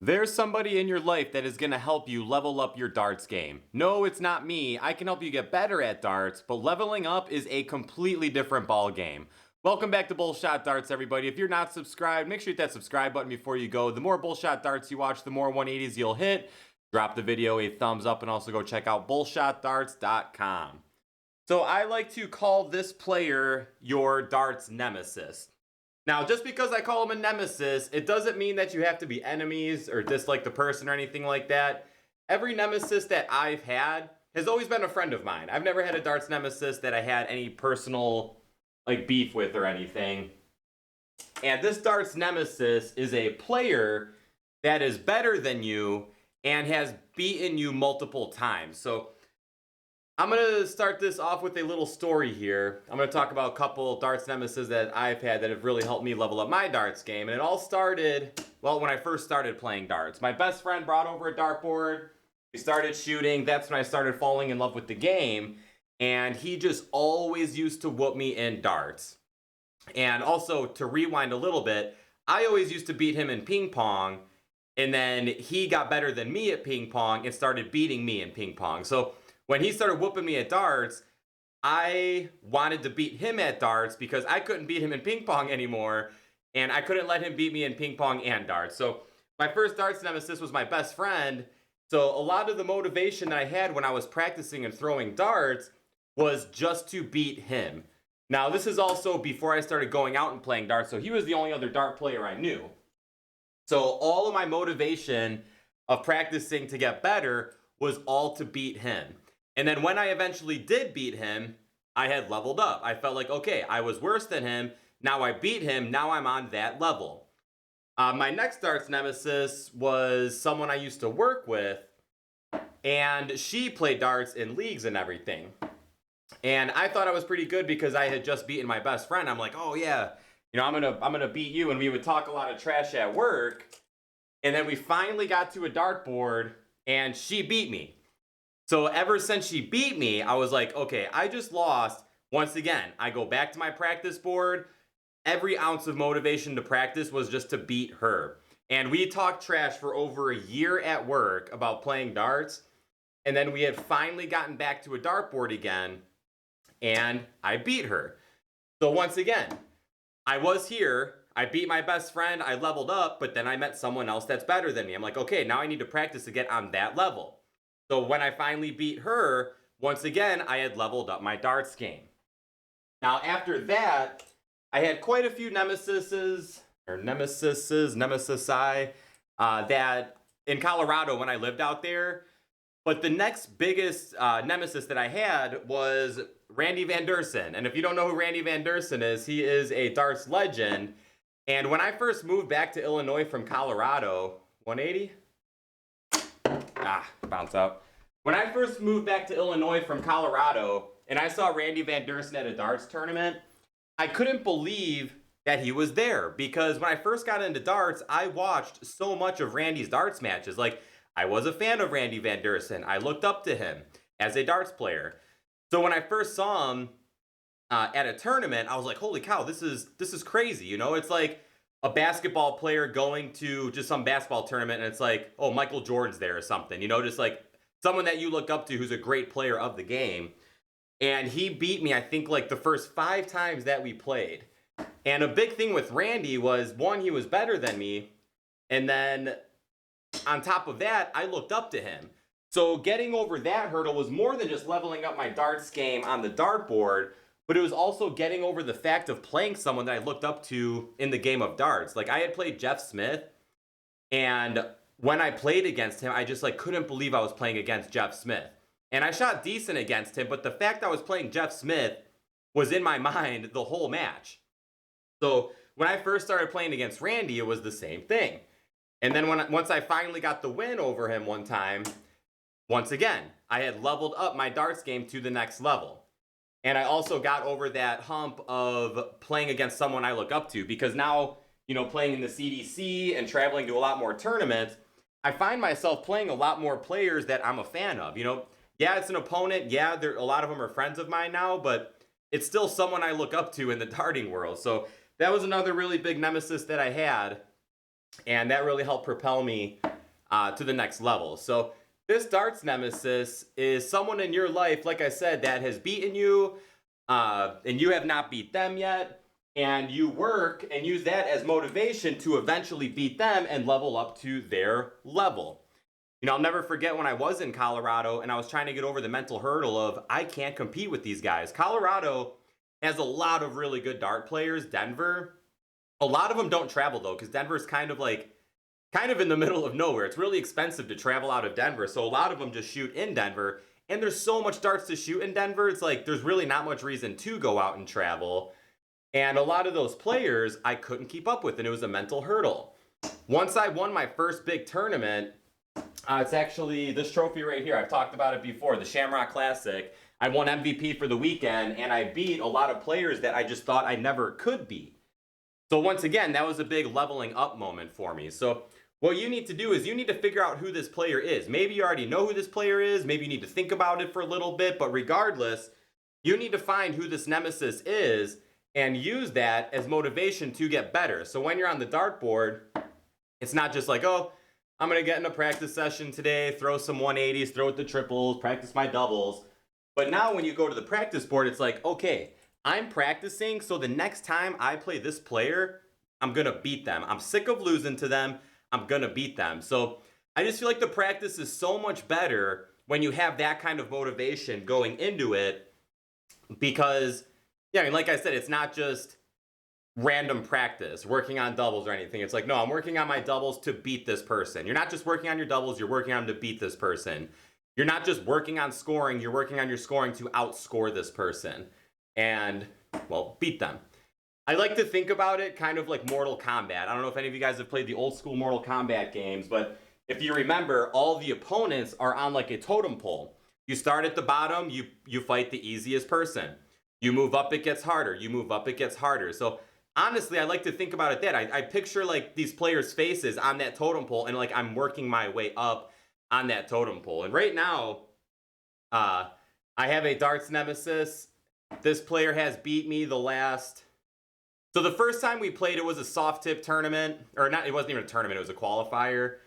There's somebody in your life that is going to help you level up your darts game. No, it's not me. I can help you get better at darts, but leveling up is a completely different ball game. Welcome back to Bullshot Darts, everybody. If you're not subscribed, make sure you hit that subscribe button before you go. The more Bullshot Darts you watch, the more 180s you'll hit. Drop the video a thumbs up and also go check out bullshotdarts.com. So I like to call this player your darts nemesis. Now, just because I call him a nemesis, it doesn't mean that you have to be enemies or dislike the person or anything like that. Every nemesis that I've had has always been a friend of mine. I've never had a darts nemesis that I had any personal beef with or anything. And this darts nemesis is a player that is better than you and has beaten you multiple times. So I'm going to start this off with a little story here. I'm going to talk about a couple darts nemesis that I've had that have really helped me level up my darts game. And it all started, well, when I first started playing darts. My best friend brought over a dartboard. We started shooting. That's when I started falling in love with the game. And he just always used to whoop me in darts. And also, to rewind a little bit, I always used to beat him in ping pong. And then he got better than me at ping pong and started beating me in ping pong. So when he started whooping me at darts, I wanted to beat him at darts because I couldn't beat him in ping pong anymore, and I couldn't let him beat me in ping pong and darts. So my first darts nemesis was my best friend, so a lot of the motivation that I had when I was practicing and throwing darts was just to beat him. Now, this is also before I started going out and playing darts, so he was the only other dart player I knew. So all of my motivation of practicing to get better was all to beat him. And then when I eventually did beat him, I had leveled up. I felt like, okay, I was worse than him. Now I beat him. Now I'm on that level. My next darts nemesis was someone I used to work with. And she played darts in leagues and everything. And I thought I was pretty good because I had just beaten my best friend. I'm like, oh yeah, I'm gonna beat you. And we would talk a lot of trash at work. And then we finally got to a dartboard and she beat me. So ever since she beat me, I was like, okay, I just lost. Once again, I go back to my practice board. Every ounce of motivation to practice was just to beat her. And we talked trash for over a year at work about playing darts. And then we had finally gotten back to a dartboard again. And I beat her. So once again, I was here. I beat my best friend. I leveled up. But then I met someone else that's better than me. I'm like, okay, now I need to practice to get on that level. So when I finally beat her, once again, I had leveled up my darts game. Now, after that, I had quite a few nemesises, that in Colorado when I lived out there. But the next biggest nemesis that I had was Randy Van Dersen. And if you don't know who Randy Van Dersen is, he is a darts legend. And when I first moved back to Illinois from Colorado, 180? Bounce out. When I first moved back to Illinois from Colorado and I saw Randy Van Dersen at a darts tournament, I couldn't believe that he was there because when I first got into darts, I watched so much of Randy's darts matches. Like, I was a fan of Randy Van Dersen. I looked up to him as a darts player. So when I first saw him at a tournament, I was like, holy cow, this is crazy. It's like a basketball player going to just some basketball tournament and it's like, oh, Michael Jordan's there or something, just like someone that you look up to who's a great player of the game. And he beat me, I think, like the first 5 times that we played. And a big thing with Randy was, one, he was better than me. And then on top of that, I looked up to him. So getting over that hurdle was more than just leveling up my darts game on the dartboard, but it was also getting over the fact of playing someone that I looked up to in the game of darts. Like, I had played Jeff Smith, and when I played against him, I just couldn't believe I was playing against Jeff Smith. And I shot decent against him, but the fact I was playing Jeff Smith was in my mind the whole match. So when I first started playing against Randy, it was the same thing. And then once I finally got the win over him one time, once again, I had leveled up my darts game to the next level. And I also got over that hump of playing against someone I look up to because now, playing in the CDC and traveling to a lot more tournaments, I find myself playing a lot more players that I'm a fan of. Yeah, it's an opponent. Yeah, a lot of them are friends of mine now, but it's still someone I look up to in the darting world. So that was another really big nemesis that I had. And that really helped propel me to the next level. So this darts nemesis is someone in your life, like I said, that has beaten you, and you have not beat them yet, and you work and use that as motivation to eventually beat them and level up to their level. You know, I'll never forget when I was in Colorado and I was trying to get over the mental hurdle of, I can't compete with these guys. Colorado has a lot of really good dart players. Denver, a lot of them don't travel though, because Denver's kind of in the middle of nowhere. It's really expensive to travel out of Denver, so a lot of them just shoot in Denver, and there's so much darts to shoot in Denver, it's like there's really not much reason to go out and travel. And a lot of those players I couldn't keep up with, and it was a mental hurdle. Once I won my first big tournament, it's actually this trophy right here. I've talked about it before, the Shamrock Classic. I won MVP for the weekend, and I beat a lot of players that I just thought I never could beat. So once again, that was a big leveling up moment for me. So what you need to do is you need to figure out who this player is. Maybe you already know who this player is. Maybe you need to think about it for a little bit. But regardless, you need to find who this nemesis is and use that as motivation to get better. So when you're on the dartboard, it's not just like, oh, I'm going to get in a practice session today, throw some 180s, throw with the triples, practice my doubles. But now when you go to the practice board, it's like, okay, I'm practicing, so the next time I play this player, I'm going to beat them. I'm sick of losing to them. I'm going to beat them. So I just feel like the practice is so much better when you have that kind of motivation going into it, because, yeah, I mean, like I said, it's not just random practice, working on doubles or anything. It's like, no, I'm working on my doubles to beat this person. You're not just working on your doubles, you're working on them to beat this person. You're not just working on scoring, you're working on your scoring to outscore this person and, well, beat them. I like to think about it kind of like Mortal Kombat. I don't know if any of you guys have played the old school Mortal Kombat games, but if you remember, all the opponents are on like a totem pole. You start at the bottom, you fight the easiest person. You move up, it gets harder. You move up, it gets harder. So honestly, I like to think about it that I picture like these players' faces on that totem pole, and like I'm working my way up on that totem pole. And right now, I have a darts nemesis. This player has beat me the last... So the first time we played, it was a soft tip tournament, or not, it wasn't even a tournament, it was a qualifier.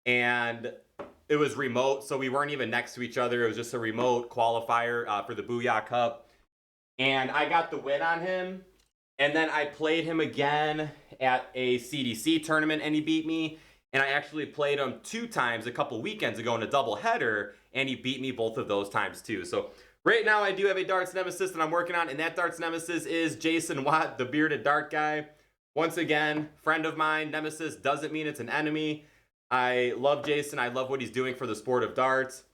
And it was remote, so we weren't even next to each other. It was just a remote qualifier for the Booyah Cup. And I got the win on him. And then I played him again at a CDC tournament, and he beat me. And I actually played him 2 times a couple weekends ago in a doubleheader, and he beat me both of those times too. So right now I do have a darts nemesis that I'm working on, and that darts nemesis is Jason Watt, the bearded dart guy. Once again, friend of mine. Nemesis doesn't mean it's an enemy. I love Jason. I love what he's doing for the sport of darts.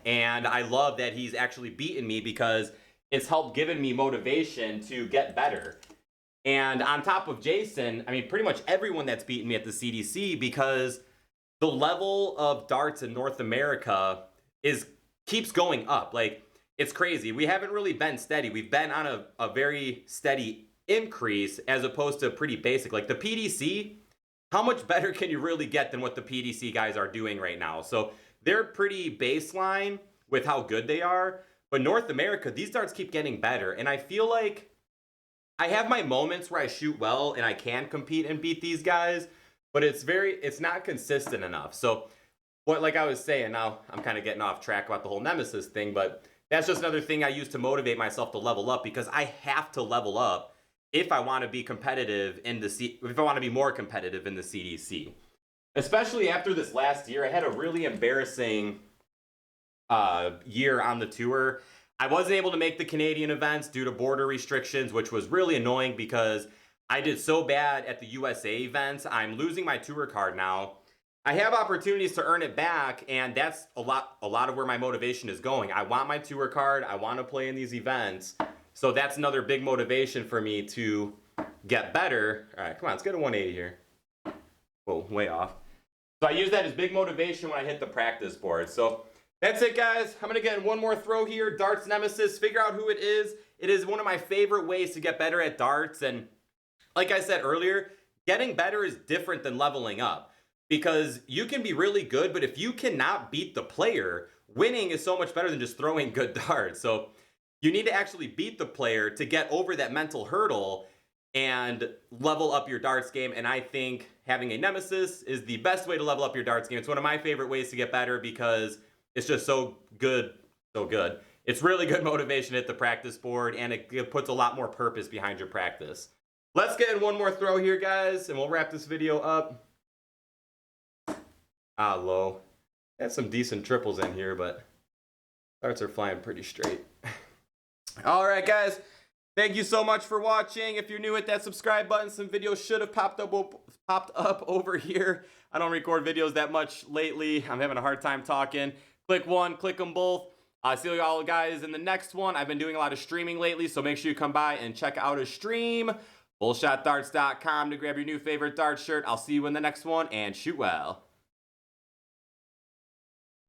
And I love that he's actually beaten me because it's helped giving me motivation to get better. And on top of Jason, I mean, pretty much everyone that's beaten me at the CDC, because the level of darts in North America keeps going up. Like, it's crazy. We haven't really been steady. We've been on a very steady increase as opposed to pretty basic. Like the PDC, how much better can you really get than what the PDC guys are doing right now? So they're pretty baseline with how good they are. But North America, these darts keep getting better. And I feel like I have my moments where I shoot well and I can compete and beat these guys, but it's not consistent enough. So like I was saying, now I'm kind of getting off track about the whole nemesis thing, but that's just another thing I use to motivate myself to level up, because I have to level up if I want to be competitive if I want to be more competitive in the CDC. Especially after this last year, I had a really embarrassing year on the tour. I wasn't able to make the Canadian events due to border restrictions, which was really annoying because I did so bad at the USA events. I'm losing my tour card now. I have opportunities to earn it back, and that's a lot of where my motivation is going. I want my tour card. I want to play in these events. So that's another big motivation for me to get better. All right, come on, let's get a 180 here. Whoa, way off. So I use that as big motivation when I hit the practice board. So that's it, guys. I'm going to get in one more throw here. Darts Nemesis. Figure out who it is. It is one of my favorite ways to get better at darts. And like I said earlier, getting better is different than leveling up. Because you can be really good, but if you cannot beat the player, winning is so much better than just throwing good darts. So you need to actually beat the player to get over that mental hurdle. and level up your darts game. And I think having a nemesis is the best way to level up your darts game. It's one of my favorite ways to get better because it's just so good, so good. It's really good motivation at the practice board, and it puts a lot more purpose behind your practice. Let's get in one more throw here, guys, and we'll wrap this video up. Ah, low. Had some decent triples in here, but darts are flying pretty straight. All right, guys. Thank you so much for watching. If you're new, hit that subscribe button. Some videos should have popped up over here. I don't record videos that much lately. I'm having a hard time talking. Click one, click them both. See you all guys in the next one. I've been doing a lot of streaming lately, so make sure you come by and check out a stream. Bullshotdarts.com to grab your new favorite dart shirt. I'll see you in the next one, and shoot well.